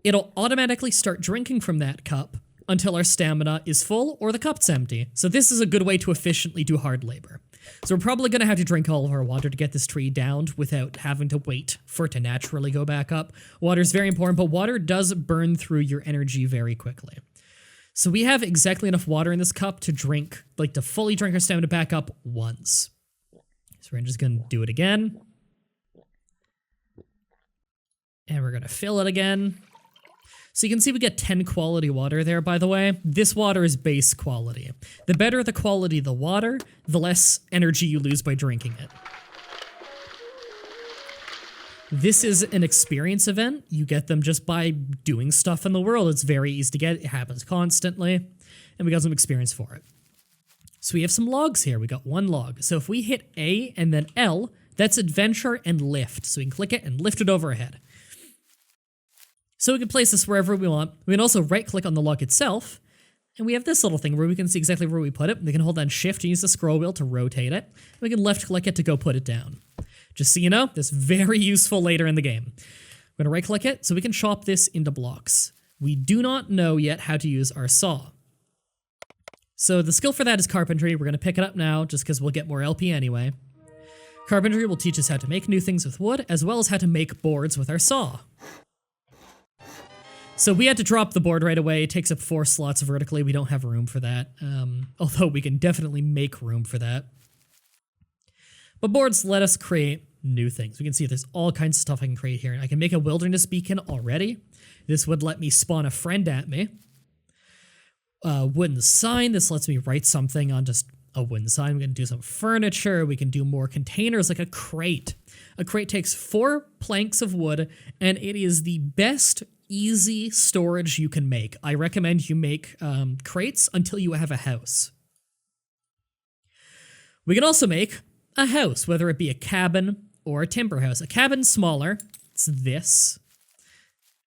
It'll automatically start drinking from that cup until our stamina is full or the cup's empty. So this is a good way to efficiently do hard labor. So we're probably going to have to drink all of our water to get this tree downed without having to wait for it to naturally go back up. Water is very important, but water does burn through your energy very quickly. So we have exactly enough water in this cup to drink, like to fully drink our stamina back up once. So we're just going to do it again. And we're going to fill it again. So you can see we get 10 quality water there, by the way. This water is base quality. The better the quality of the water, the less energy you lose by drinking it. This is an experience event. You get them just by doing stuff in the world. It's very easy to get. It happens constantly. And we got some experience for it. So we have some logs here. We got one log. So if we hit A and then L, that's adventure and lift. So we can click it and lift it overhead. So we can place this wherever we want. We can also right-click on the log itself, and we have this little thing where we can see exactly where we put it. We can hold down Shift and use the scroll wheel to rotate it. We can left-click it to go put it down. Just so you know, this is very useful later in the game. We're going to right-click it so we can chop this into blocks. We do not know yet how to use our saw. So the skill for that is carpentry. We're going to pick it up now just because we'll get more LP anyway. Carpentry will teach us how to make new things with wood, as well as how to make boards with our saw. So we had to drop the board right away. It takes up 4 slots vertically. We don't have room for that, although we can definitely make room for that. But boards let us create new things. We can see there's all kinds of stuff I can create here. I can make a wilderness beacon already. This would let me spawn a friend at me. Wooden sign. This lets me write something on just a wooden sign. We can do some furniture. We can do more containers like a crate. A crate takes 4 planks of wood, and it is the best easy storage you can make. I recommend you make crates until you have a house. We can also make a house, whether it be a cabin or a timber house. A cabin's smaller. It's this.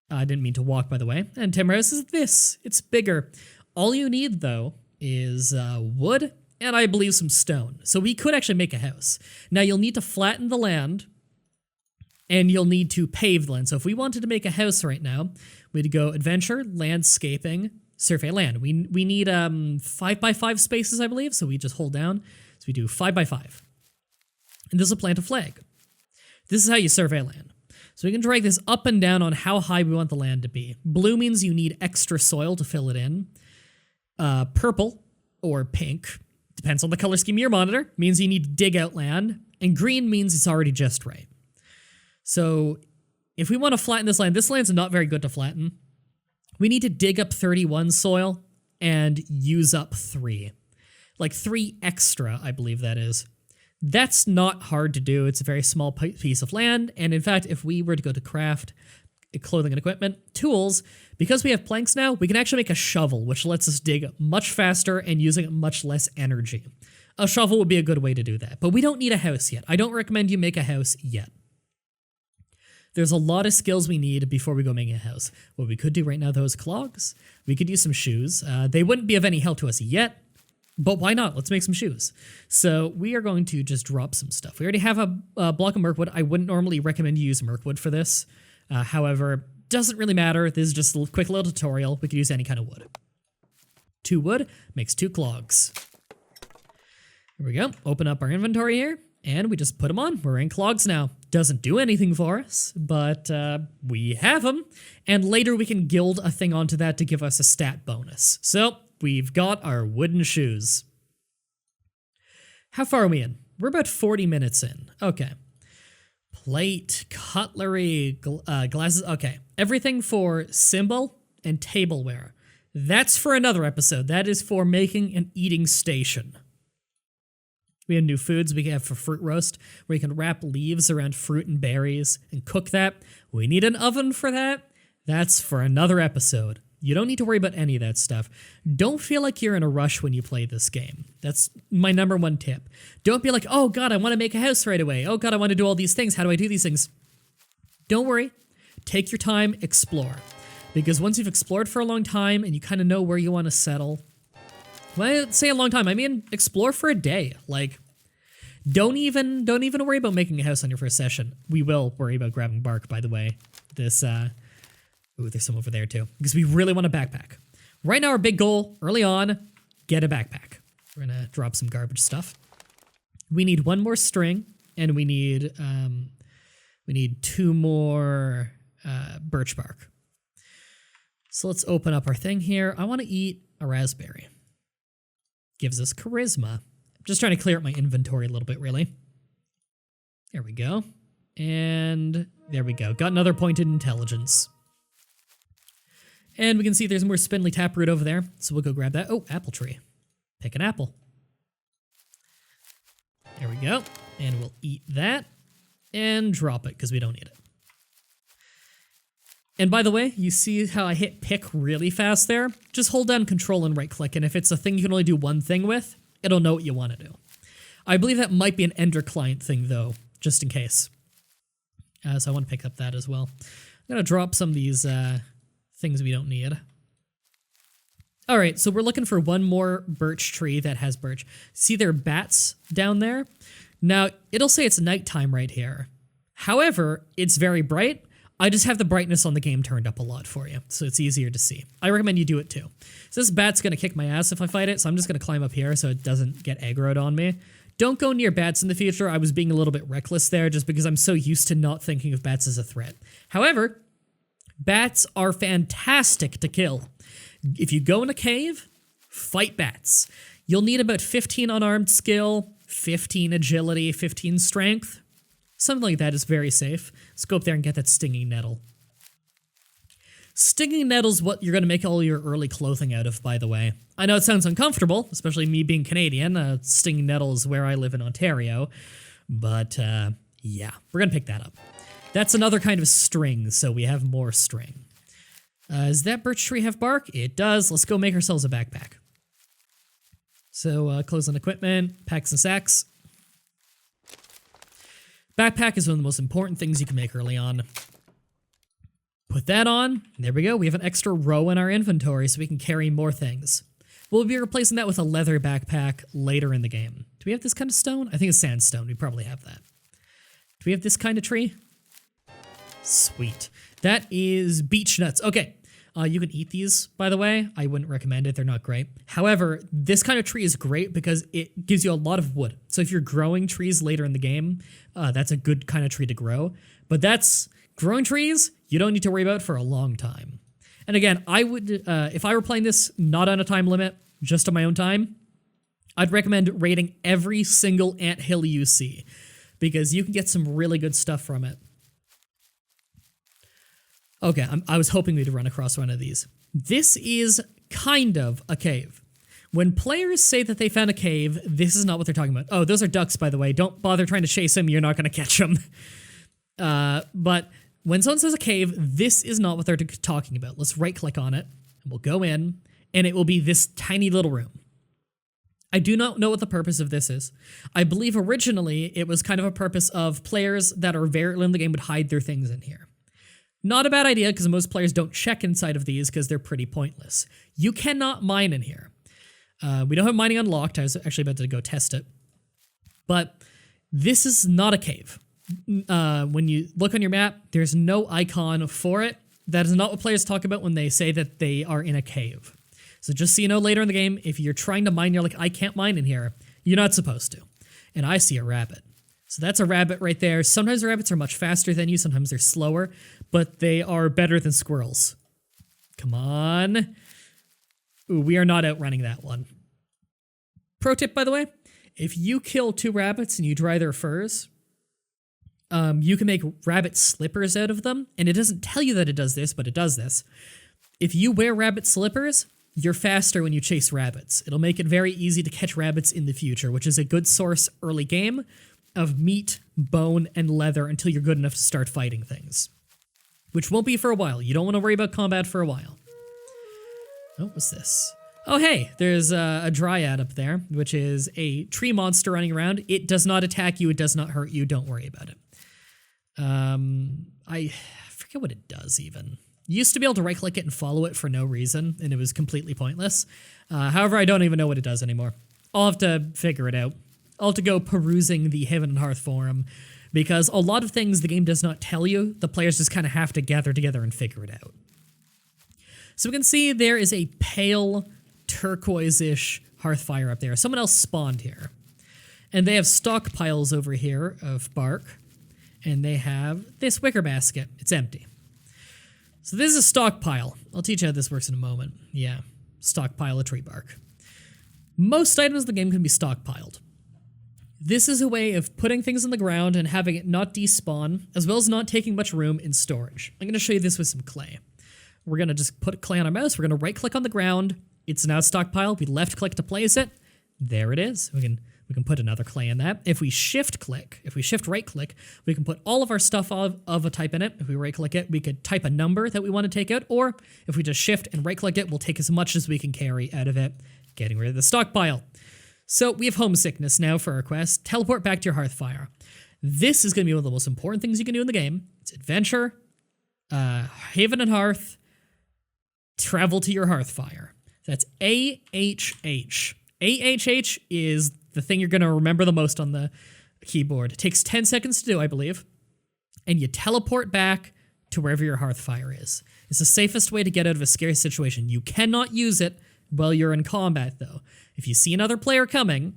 I didn't mean to walk, by the way. And timber house is this. It's bigger. All you need, though, is wood and I believe some stone. So we could actually make a house. Now you'll need to flatten the land and you'll need to pave the land. So if we wanted to make a house right now, we'd go adventure, landscaping, survey land. We need 5x5 spaces, I believe. So we just hold down. So we do 5x5. And this will plant a flag. This is how you survey land. So we can drag this up and down on how high we want the land to be. Blue means you need extra soil to fill it in. Purple or pink, depends on the color scheme of your monitor, means you need to dig out land. And green means it's already just right. So if we want to flatten this land's not very good to flatten. We need to dig up 31 soil and use up 3. Like 3 extra, I believe that is. That's not hard to do. It's a very small piece of land. And in fact, if we were to go to craft clothing and equipment, tools, because we have planks now, we can actually make a shovel, which lets us dig much faster and using much less energy. A shovel would be a good way to do that. But we don't need a house yet. I don't recommend you make a house yet. There's a lot of skills we need before we go making a house. What we could do right now, though, is clogs. We could use some shoes. They wouldn't be of any help to us yet, but why not? Let's make some shoes. So we are going to just drop some stuff. We already have a block of merkwood. I wouldn't normally recommend you use merkwood for this. However, doesn't really matter. This is just a quick little tutorial. We could use any kind of wood. 2 wood makes 2 clogs. Here we go. Open up our inventory here. And we just put them on. We're in clogs now. Doesn't do anything for us, but we have them. And later we can guild a thing onto that to give us a stat bonus. So we've got our wooden shoes. How far are we in? We're about 40 minutes in. Okay. Plate, cutlery, glasses. Okay. Everything for symbol and tableware. That's for another episode. That is for making an eating station. We have new foods we can have for fruit roast, where you can wrap leaves around fruit and berries and cook that. We need an oven for that. That's for another episode. You don't need to worry about any of that stuff. Don't feel like you're in a rush when you play this game. That's my number 1 tip. Don't be like, oh god, I want to make a house right away. Oh god, I want to do all these things. How do I do these things? Don't worry. Take your time, explore. Because once you've explored for a long time and you kind of know where you want to settle, when I say a long time, I mean explore for a day. Like, Don't even worry about making a house on your first session. We will worry about grabbing bark, by the way. This, ooh, there's some over there too. Because we really want a backpack. Right now, our big goal, early on, get a backpack. We're gonna drop some garbage stuff. We need 1 more string, and we need 2 more birch bark. So let's open up our thing here. I want to eat a raspberry. Gives us charisma. Just trying to clear up my inventory a little bit, really. There we go. And there we go. Got another point in intelligence. And we can see there's more spindly taproot over there, so we'll go grab that. Oh, apple tree. Pick an apple. There we go. And we'll eat that and drop it because we don't need it. And by the way, you see how I hit pick really fast there? Just hold down control and right click, and if it's a thing you can only do one thing with, it'll know what you want to do. I believe that might be an Ender client thing though, just in case. So I want to pick up that as well. I'm going to drop some of these things we don't need. All right, so we're looking for 1 more birch tree that has birch. See there are bats down there? Now, it'll say it's nighttime right here. However, it's very bright. I just have the brightness on the game turned up a lot for you, so it's easier to see. I recommend you do it too. So this bat's gonna kick my ass if I fight it, so I'm just gonna climb up here so it doesn't get aggroed on me. Don't go near bats in the future. I was being a little bit reckless there just because I'm so used to not thinking of bats as a threat. However, bats are fantastic to kill. If you go in a cave, fight bats. You'll need about 15 unarmed skill, 15 agility, 15 strength. Something like that is very safe. Let's go up there and get that stinging nettle. Stinging nettle's what you're going to make all your early clothing out of, by the way. I know it sounds uncomfortable, especially me being Canadian. Stinging nettle is where I live in Ontario. But, yeah, we're going to pick that up. That's another kind of string, so we have more string. Does that birch tree have bark? It does. Let's go make ourselves a backpack. So, clothes and equipment, packs and sacks. Backpack is one of the most important things you can make early on. Put that on. There we go. We have an extra row in our inventory so we can carry more things. We'll be replacing that with a leather backpack later in the game. Do we have this kind of stone? I think it's sandstone. We probably have that. Do we have this kind of tree? Sweet. That is beech nuts. Okay. You can eat these, by the way. I wouldn't recommend it. They're not great. However, this kind of tree is great because it gives you a lot of wood. So if you're growing trees later in the game, that's a good kind of tree to grow. But that's growing trees you don't need to worry about for a long time. And again, I would, if I were playing this not on a time limit, just on my own time, I'd recommend raiding every single anthill you see because you can get some really good stuff from it. Okay, I was hoping we'd run across one of these. This is kind of a cave. When players say that they found a cave, this is not what they're talking about. Oh, those are ducks, by the way. Don't bother trying to chase them. You're not going to catch them. But when someone says a cave, this is not what they're talking about. Let's right-click on it, and we'll go in, and it will be this tiny little room. I do not know what the purpose of this is. I believe originally it was kind of a purpose of players that are very early in the game would hide their things in here. Not a bad idea because most players don't check inside of these because they're pretty pointless. You cannot mine in here. We don't have mining unlocked. I was actually about to go test it. But this is not a cave. When you look on your map, there's no icon for it. That is not what players talk about when they say that they are in a cave. So just so you know, later in the game, if you're trying to mine, you're like, I can't mine in here. You're not supposed to. And I see a rabbit. So that's a rabbit right there. Sometimes rabbits are much faster than you. Sometimes they're slower. But they are better than squirrels. Come on. Ooh, we are not outrunning that one. Pro tip, by the way. If you kill 2 rabbits and you dry their furs, you can make rabbit slippers out of them. And it doesn't tell you that it does this, but it does this. If you wear rabbit slippers, you're faster when you chase rabbits. It'll make it very easy to catch rabbits in the future, which is a good source early game of meat, bone, and leather until you're good enough to start fighting things. Which won't be for a while. You don't want to worry about combat for a while. Oh, what's this? Oh, hey, there's a dryad up there, which is a tree monster running around. It does not attack you. It does not hurt you. Don't worry about it. I forget what it does, even. You used to be able to right-click it and follow it for no reason, and it was completely pointless. However, I don't even know what it does anymore. I'll have to figure it out. all to go perusing the Haven and Hearth forum, because a lot of things the game does not tell you, the players just kind of have to gather together and figure it out. So we can see there is a pale turquoise-ish hearth fire up there. Someone else spawned here. And they have stockpiles over here of bark, and they have this wicker basket. It's empty. So this is a stockpile. I'll teach you how this works in a moment. Yeah, stockpile of tree bark. Most items in the game can be stockpiled. This is a way of putting things on the ground and having it not despawn, as well as not taking much room in storage. I'm going to show you this with some clay. We're going to just put clay on our mouse. We're going to right-click on the ground. It's now stockpiled. We left-click to place it. There it is. We can put another clay in that. If we shift-click, if we shift-right-click, we can put all of our stuff of a type in it. If we right-click it, we could type a number that we want to take out, or if we just shift and right-click it, we'll take as much as we can carry out of it, getting rid of the stockpile. So we have homesickness now for our quest. Teleport back to your hearth fire. This is going to be one of the most important things you can do in the game. It's adventure, Haven and Hearth, travel to your hearth fire. That's AHH. AHH is the thing you're going to remember the most on the keyboard. It takes 10 seconds to do, I believe. And you teleport back to wherever your hearth fire is. It's the safest way to get out of a scary situation. You cannot use it while you're in combat, though. If you see another player coming,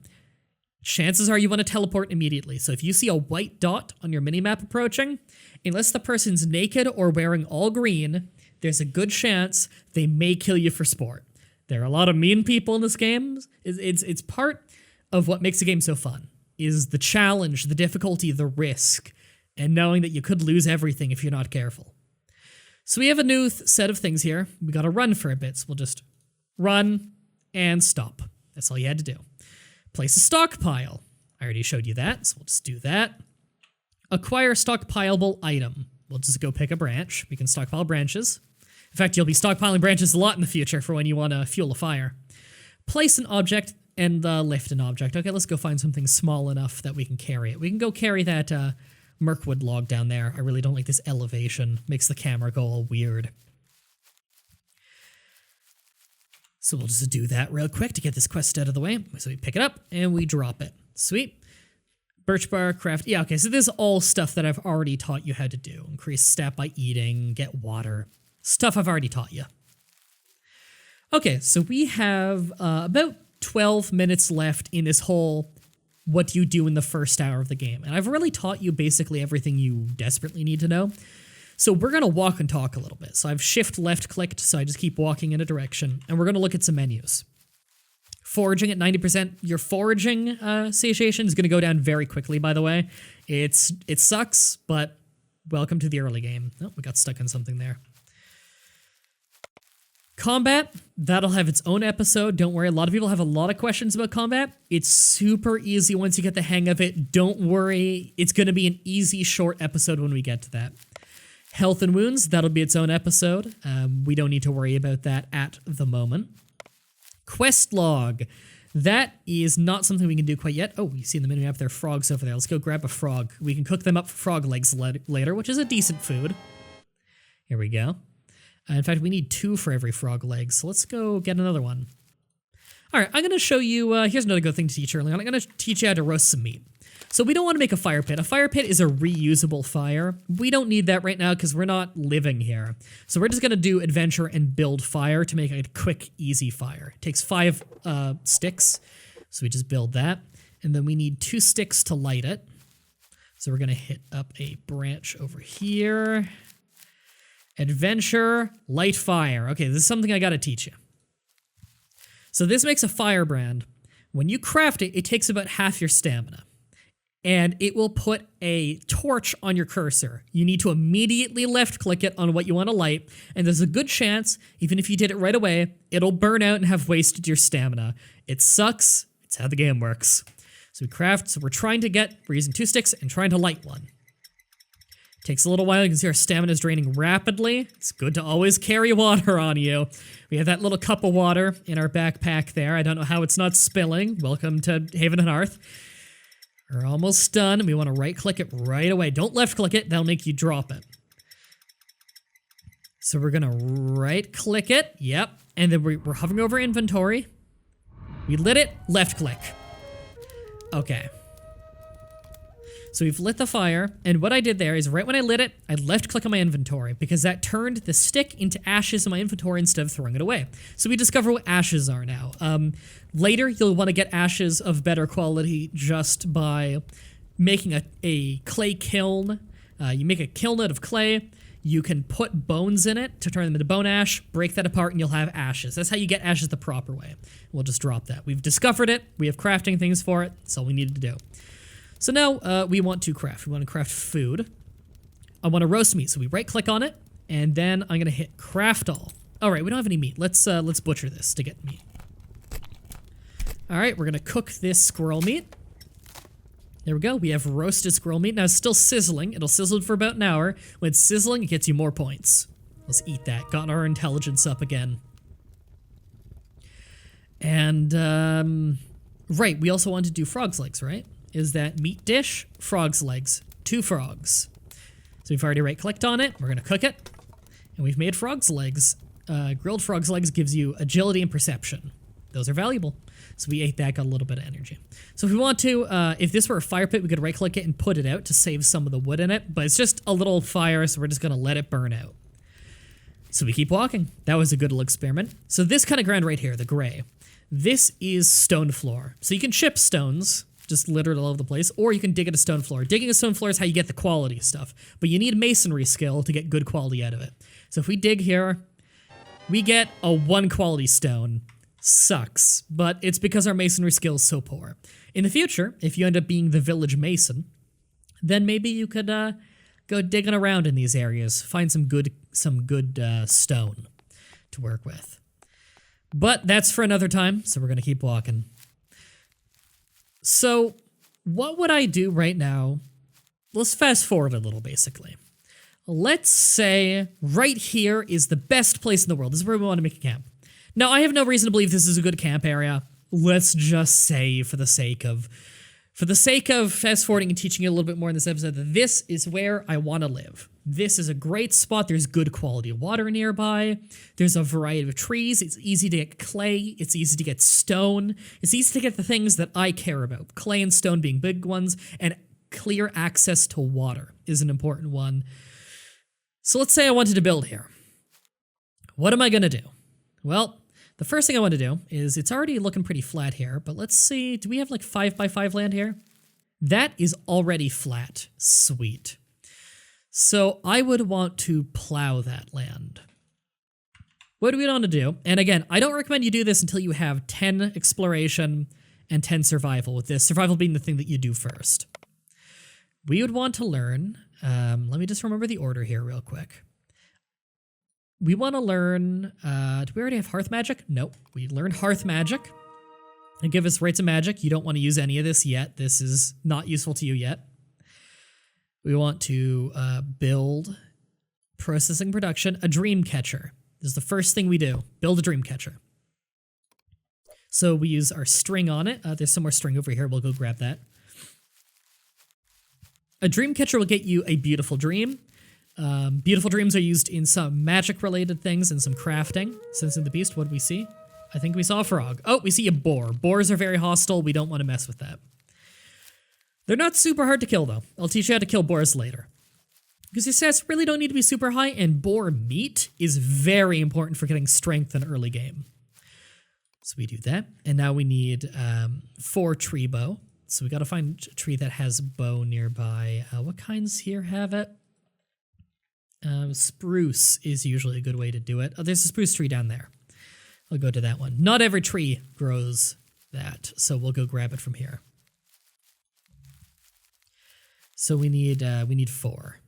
chances are you want to teleport immediately. So if you see a white dot on your minimap approaching, unless the person's naked or wearing all green, there's a good chance they may kill you for sport. There are a lot of mean people in this game. It's part of what makes the game so fun, is the challenge, the difficulty, the risk, and knowing that you could lose everything if you're not careful. So we have a new set of things here. We gotta run for a bit, so we'll just run and stop. That's all you had to do. Place a stockpile. I already showed you that, so we'll just do that. Acquire stockpileable item. We'll just go pick a branch. We can stockpile branches. In fact, you'll be stockpiling branches a lot in the future for when you want to fuel a fire. Place an object and lift an object. Okay, let's go find something small enough that we can carry it. We can go carry that Mirkwood log down there. I really don't like this elevation. Makes the camera go all weird. So we'll just do that real quick to get this quest out of the way. So we pick it up and we drop it. Sweet. Birch bar, craft. Yeah, okay, so this is all stuff that I've already taught you how to do. Increase stat by eating, get water. Stuff I've already taught you. Okay, so we have about 12 minutes left in this whole what do you do in the first hour of the game. And I've really taught you basically everything you desperately need to know. So we're going to walk and talk a little bit. So I've shift left clicked, so I just keep walking in a direction. And we're going to look at some menus. Foraging at 90%. Your foraging satiation is going to go down very quickly, by the way. It sucks, but welcome to the early game. Oh, we got stuck on something there. Combat, that'll have its own episode. Don't worry, a lot of people have a lot of questions about combat. It's super easy once you get the hang of it. Don't worry, it's going to be an easy, short episode when we get to that. Health and wounds, that'll be its own episode. We don't need to worry about that at the moment. Quest log, that is not something we can do quite yet. Oh, you see in the minimap there are frogs over there. Let's go grab a frog. We can cook them up for frog legs later, which is a decent food. Here we go. In fact, we need 2 for every frog leg, so let's go get another one. All right, I'm going to show you, here's another good thing to teach early on. I'm going to teach you how to roast some meat. So we don't want to make a fire pit. A fire pit is a reusable fire. We don't need that right now because we're not living here. So we're just going to do adventure and build fire to make a quick, easy fire. It takes 5 sticks, so we just build that. And then we need 2 sticks to light it. So we're going to hit up a branch over here. Adventure, light fire. Okay, this is something I got to teach you. So this makes a firebrand. When you craft it, it takes about half your stamina. And it will put a torch on your cursor. You need to immediately left-click it on what you want to light, and there's a good chance, even if you did it right away, it'll burn out and have wasted your stamina. It sucks. It's how the game works. So we craft, so we're using 2 sticks and trying to light one. Takes a little while. You can see our stamina is draining rapidly. It's good to always carry water on you. We have that little cup of water in our backpack there. I don't know how it's not spilling. Welcome to Haven and Hearth. We're almost done. We want to right-click it right away. Don't left-click it. That'll make you drop it. So we're going to right-click it. Yep. And then we're hovering over inventory. We lit it. Left-click. Okay. So we've lit the fire, and what I did there is right when I lit it, I left-click on my inventory because that turned the stick into ashes in my inventory instead of throwing it away. So we discover what ashes are now. Later, you'll want to get ashes of better quality just by making a clay kiln. You make a kiln out of clay. You can put bones in it to turn them into bone ash, break that apart, and you'll have ashes. That's how you get ashes the proper way. We'll just drop that. We've discovered it. We have crafting things for it. That's all we needed to do. So now we want to craft. We want to craft food. I want to roast meat, so we right-click on it, and then I'm gonna hit craft all. All right, we don't have any meat. Let's butcher this to get meat. All right, we're gonna cook this squirrel meat. There we go. We have roasted squirrel meat. Now it's still sizzling. It'll sizzle for about an hour. When it's sizzling, it gets you more points. Let's eat that. Got our intelligence up again. And right, we also want to do frog's legs, right? Is that meat dish, frog's legs, 2 frogs. So we've already right-clicked on it. We're gonna cook it, and we've made frog's legs. Grilled frog's legs gives you agility and perception. Those are valuable. So we ate that, got a little bit of energy. So if we want to, if this were a fire pit, we could right-click it and put it out to save some of the wood in it, but it's just a little fire, so we're just gonna let it burn out. So we keep walking. That was a good little experiment. So this kind of ground right here, the gray, this is stone floor. So you can chip stones, just littered all over the place, or you can dig at a stone floor. Digging a stone floor is how you get the quality stuff, but you need masonry skill to get good quality out of it. So if we dig here, we get a 1 quality stone. Sucks, but it's because our masonry skill is so poor. In the future, if you end up being the village mason, then maybe you could go digging around in these areas, find some good stone to work with. But that's for another time, so we're gonna keep walking. So, what would I do right now? Let's fast forward a little, basically. Let's say right here is the best place in the world. This is where we want to make a camp. Now, I have no reason to believe this is a good camp area. Let's just say, for the sake of fast forwarding and teaching you a little bit more in this episode, that this is where I want to live. This is a great spot. There's good quality water nearby. There's a variety of trees. It's easy to get clay. It's easy to get stone. It's easy to get the things that I care about. Clay and stone being big ones, and clear access to water is an important one. So let's say I wanted to build here. What am I going to do? Well, the first thing I want to do is, it's already looking pretty flat here, but let's see, do we have like 5x5 land here? That is already flat. Sweet. So I would want to plow that land. What do we want to do? And again, I don't recommend you do this until you have 10 exploration and 10 survival, with this survival being the thing that you do first. We would want to learn, let me just remember the order here real quick. We want to learn, do we already have hearth magic? Nope. We learned hearth magic. And give us rates of magic. You don't want to use any of this yet. This is not useful to you yet. We want to build processing production, a dream catcher. This is the first thing we do. Build a dream catcher. So we use our string on it. There's some more string over here. We'll go grab that. A dream catcher will get you a beautiful dream. Beautiful dreams are used in some magic-related things and some crafting. Since in the Beast, what do we see? I think we saw a frog. Oh, we see a boar. Boars are very hostile. We don't want to mess with that. They're not super hard to kill, though. I'll teach you how to kill boars later. Because your stats really don't need to be super high, and boar meat is very important for getting strength in early game. So we do that. And now we need 4 tree bow. So we got to find a tree that has bow nearby. What kinds here have it? Spruce is usually a good way to do it. Oh, there's a spruce tree down there. I'll go to that one. Not every tree grows that, so we'll go grab it from here. So we need 4.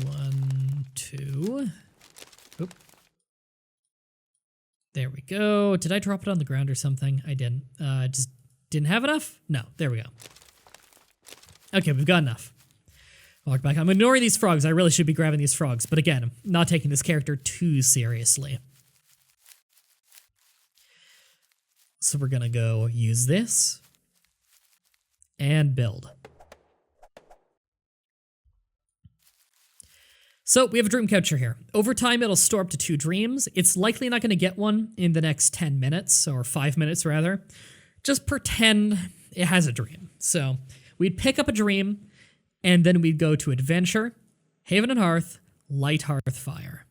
1, 2. Oop. There we go. Did I drop it on the ground or something? I didn't. Just didn't have enough? No, there we go. Okay, we've got enough. Walk back. I'm ignoring these frogs. I really should be grabbing these frogs. But again, I'm not taking this character too seriously. So we're gonna go use this. And build. So we have a dream catcher here. Over time, it'll store up to 2 dreams. It's likely not gonna get one in the next 10 minutes, or 5 minutes rather. just pretend it has a dream. So we'd pick up a dream, and then we'd go to Adventure, Haven and Hearth, Light Hearth Fire.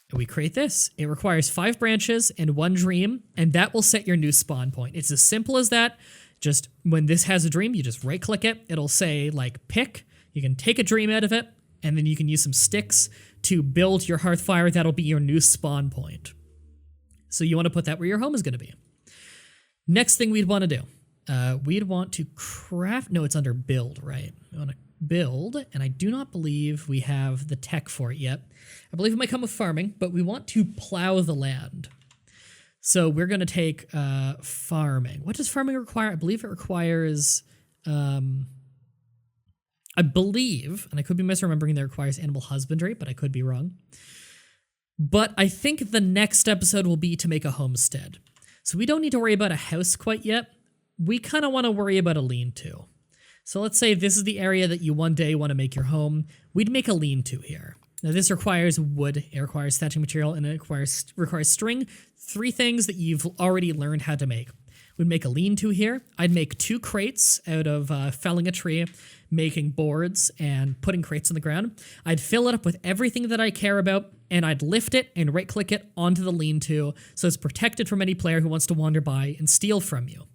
And we create this. It requires 5 branches and 1 dream, and that will set your new spawn point. It's as simple as that. Just when this has a dream, you just right-click it. It'll say, like, pick. You can take a dream out of it, and then you can use some sticks to build your hearth fire. That'll be your new spawn point. So you want to put that where your home is going to be. Next thing we'd want to do. We'd want to craft... No, it's under build, right? We want to build, and I do not believe we have the tech for it yet. I believe it might come with farming, but we want to plow the land. So we're going to take farming. What does farming require? I believe it requires... I believe, and I could be misremembering, that it requires animal husbandry, but I could be wrong. But I think the next episode will be to make a homestead. So we don't need to worry about a house quite yet. We kind of want to worry about a lean-to. So let's say this is the area that you one day want to make your home. We'd make a lean-to here. Now this requires wood, it requires thatching material, and it requires string. 3 things that you've already learned how to make. We'd make a lean-to here. I'd make 2 crates out of felling a tree, making boards, and putting crates on the ground. I'd fill it up with everything that I care about, and I'd lift it and right-click it onto the lean-to so it's protected from any player who wants to wander by and steal from you.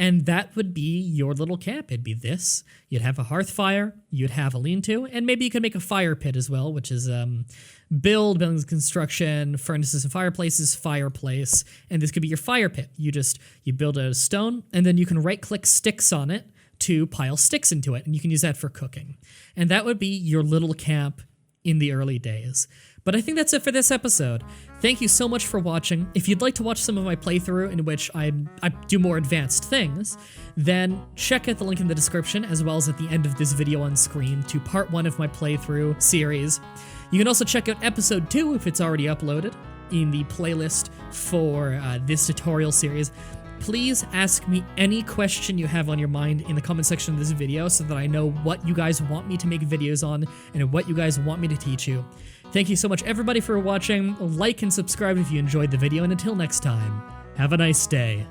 And that would be your little camp. It'd be this. You'd have a hearth fire, you'd have a lean-to, and maybe you could make a fire pit as well, which is buildings, construction, furnaces and fireplaces, fireplace, and this could be your fire pit. You build out a stone, and then you can right-click sticks on it to pile sticks into it, and you can use that for cooking. And that would be your little camp in the early days. But I think that's it for this episode. Thank you so much for watching. If you'd like to watch some of my playthrough in which I do more advanced things, then check out the link in the description as well as at the end of this video on screen to part 1 of my playthrough series. You can also check out episode 2 if it's already uploaded in the playlist for this tutorial series. Please ask me any question you have on your mind in the comment section of this video so that I know what you guys want me to make videos on and what you guys want me to teach you. Thank you so much everybody for watching. Like and subscribe if you enjoyed the video, and until next time, have a nice day.